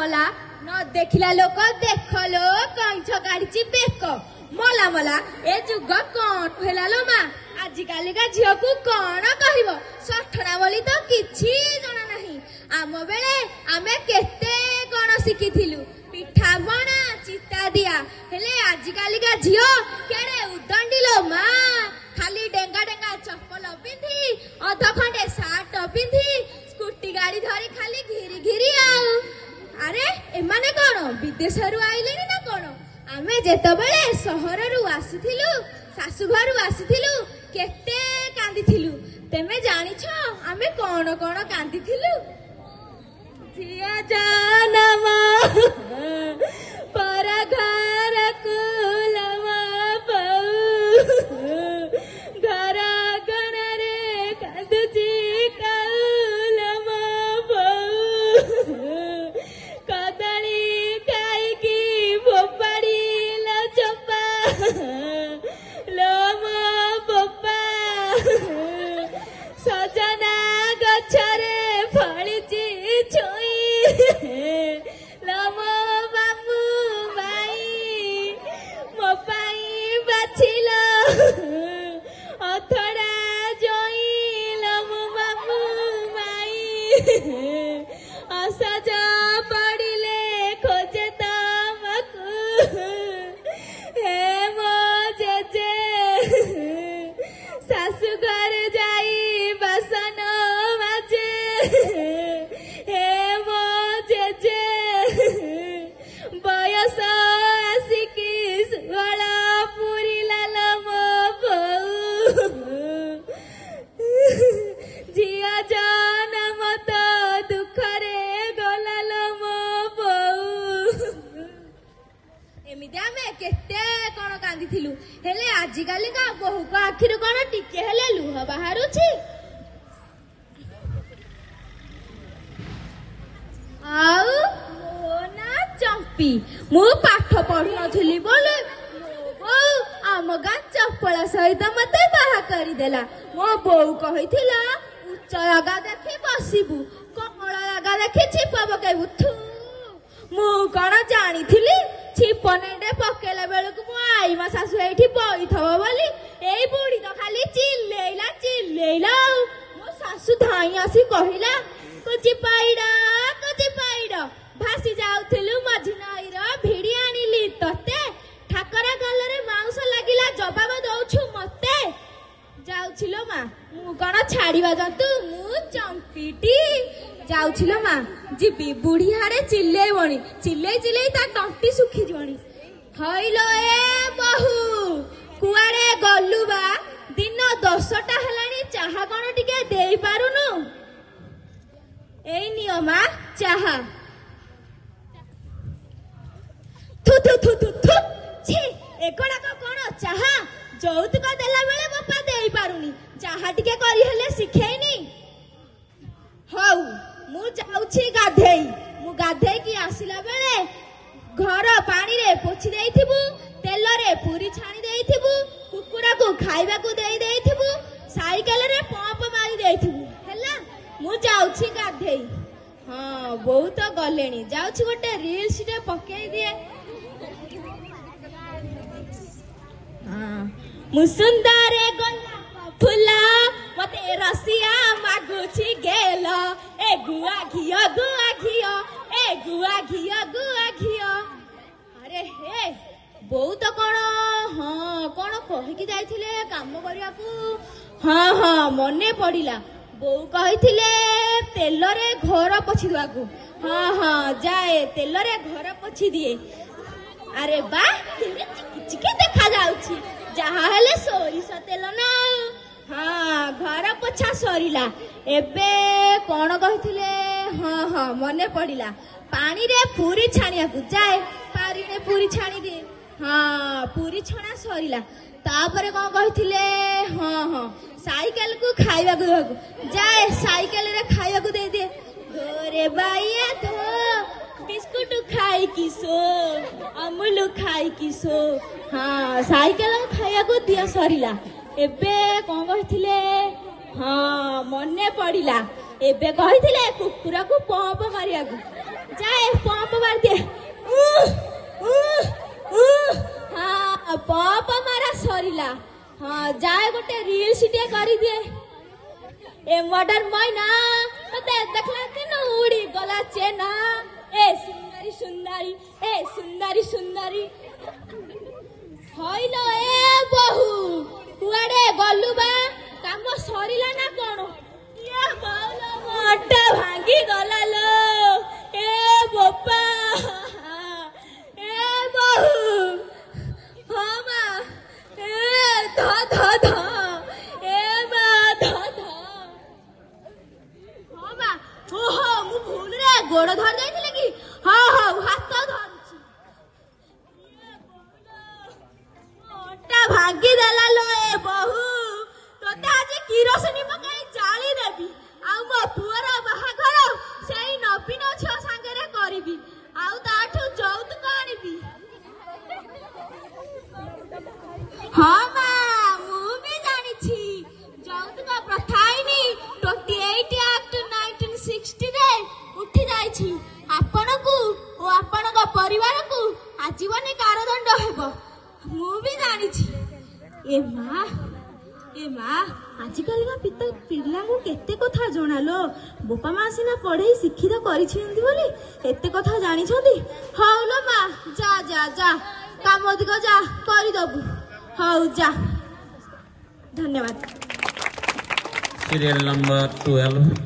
मला न देखिला लोक देखलो कंठ काढ़ी बेक मला मला ए जुग कौन हेला लो मा आजिकालिका झील को कौन कहब सठना बोली तो किछि जना नहीं आम बेले आमे केते कौन शिखिथिलु पिठा बना चिता दिया हेले आजिकालिका झील केड़े उदंडिलो मा खाली डेंगा डेंगा चप्पल पिंधि अध खंडे सार्ट पिंधि स्कूटी गाड़ी धरी खाली घिरी घिरी आउ अरे एमाने कौन विदेशरू आइले ना कौन आमे जेतबेले सहररू आसीथिलु शाशुघरू आसीथिलु केते कांदिथिलु तेमे जानिछ आमे कौन कौन कांदिथिलु जिया जानम पर घर कुलमा पऊ घर गण रे कांदुची कौलमा पऊ कदली खाइकी फोपाड़ी ला चपा लोम बोपा सजना गछरे फळिची छुई लोम बाबू माई मो पाई बाछिलो अथड़ा जोई लोम बाबू माई असज पड़िले खोजे तमकु हे मो जेजे शाशु घर जाई बासन माजे हे मो जेजे बयस आसिकी सुगला पुरिला मो बऊ झिया जनम तो दुखरे गलाल मो बऊ एमिति आमे केते कौन कांदिथिलु हेले आजिकाली का बहु को आखिर कौन टिके हेले लुह बाहरुछि आउ मो ना चंपी मु पाठ पढ़ु नथुली बोले मो आम गाँ चपला सहित मते बाहा करी देला मो बोऊ कहिथिला उच्च लगा देखि बसिबु कमल लगा देखि छिप पकेबु थू मु कौन जानिथिली छिप नेडे पकेला बेलकु मो आई मा सासु एठी बइथब बोली एई बुढ़ी तो खाली चिल्लेइला मो सासु धाई आसी कहिला कुची पाइडा भासी जाउथिलु मझी नईर भिड़ी आनिली तते ठाकरा गलरे माउस लागिला जवाब दउछु मते जाउछिलो मा मु कण छाड़ीबा जंतु मु चंपीटी जाउछिलो मा जीबी बुढ़ी हाड़े चिल्लेइबणी चिल्लेई ता टंटी सुखी जीवणी हइलो ए बहु कुआड़े गलु बा दिन 10टा हेलानी चाहा कण टिके देई पारुनु एई नियमा चाहा थु थु थु थु थु छी एकोड़ाक कौन चाहा যৌতুক দেলা বেলে বাপা দেই পারুনি চাহা টিকে করি হেলে শিখেইনি হউ মু যাউছি গাধেই মু গাধেই কি আসিলা বেলে ঘর পানি রে পোছি দেইथिबु তেল রে পুরি ছানি দেইथिबु কুকুড়া কো খাইবা কো দেইथिबु সাইকেল রে पंप मारी देइथिबु हैला मु जाउछि गाधेई हां बहुत गलेनी जाउछि गोटे रील्स टे पकेई दिए हां मुसुंदर गोलाप फुला मते रसिया मागुछि गेल ए गुआ घियो ए गुआ घियो अरे हे बहुत कौन हाँ कौन कहीकि जाइथिले काम करियाकू हाँ हाँ मने पड़िला बोऊ कहिथिले तेल रे घर पोछि देवाकू हाँ हाँ जाए तेल रे घर पोछि दिए अरे बा चिके देखा जाउछि जहा हेले सोरिष तेल ना हाँ घर पोछा सरीला एबे कौन कहिथिले हाँ हाँ मने पड़िला पानी रे पूरी छाणियाकू जाए पानी रे पूरी छाणी दे हाँ पूरी छणा सरीला तापरे कौन कहिथिले हाँ हाँ साइकेल को खाइबा को देबाकू जाए साइकेल रे खाइबा को दे दे गोरे बाइया तो बिस्कुट खाई किसो अमूल खाई किसो हाँ साइकेल खाइबा को दिया सरीला एबे कौन कहिथिले हाँ मने पड़िला एबे कहिथिले कुकुरा को पंप मारिया को जाए पंप ଆସିଲା। ହଁ ଯାଏ ଗୋଟେ ରିଲ୍ସ ଟିକେ କରିଦିଏ। ଏ ମର୍ଡର ମଇନା ତତେ ଦେଖିଲା ଦିନ ଉଡି ଗଲା ଚେନା। ଏ ସୁନ୍ଦରୀ ସୁନ୍ଦରୀ, ଏ ସୁନ୍ଦରୀ ସୁନ୍ଦରୀ। ହଇଲୋ ଏ ବହୁ କୁଆଡେ ଗଲୁ ବା? କାମ ସରିଲା ନା କଣ? ଇଏ ମାଉଲ ମୋଟା ଭାଙ୍ଗି ଗଲା ଲୋ। ଏ ବୋପା ଏ ବହୁ। ହଁ ମା ଏ ଧ ଧ ଧ ଏ ମା ଧ ଧ। ହଁ ମା ଓହୋ ମୁଁ ଭୁଲରେ ଗୋଡ ଧରି ଯାଇଥିଲି କି? ହଁ ହଉ ହାତ ଧରୁଛି। ମୋଟା ଭାଙ୍ଗି ଦେଲା ଲୋ ଏ ବହୁ। ତତେ ଆଜି କିରୋସିନି ପକାଇ ଜାଳି ଦେବି। ଆଉ ମୋ ପୁଅର ବାହାଘର ସେଇ ନବୀନ ଝିଅ ସାଙ୍ଗରେ କରିବି। ଆଉ ତାଠୁ ଯୌତୁକ ଆଣିବି। ହଁ ମା ମୁଁ ବି ଜାଣିଛି ଯୌତୁକ ପ୍ରଥା ଆଇନି 28 ଆକ୍ଟ 1960 ରେ ଉଠି ଯାଇଛି। ଆପଣଙ୍କୁ ଓ ଆପଣଙ୍କ ପରିବାରକୁ ଆଜୀବନ କାରାଦଣ୍ଡ ହେବ। ମୁଁ ବି ଜାଣିଛି। ଏ ମା ଆଜିକାଲିକା ପିଲାଙ୍କୁ କେତେ କଥା ଜଣାଲୋ। ବୋପା ମା ସିନା ପଢେଇ ଶିକ୍ଷିତ କରିଛନ୍ତି ବୋଲି ଏତେ କଥା ଜାଣିଛନ୍ତି। ହଉ ଲୋ ମା ଯା ଯା ଯା କାମ ଦିଗ ଯା କରିଦବୁ। ହଉ ଯା ଧନ୍ୟବାଦ। Serial number 12.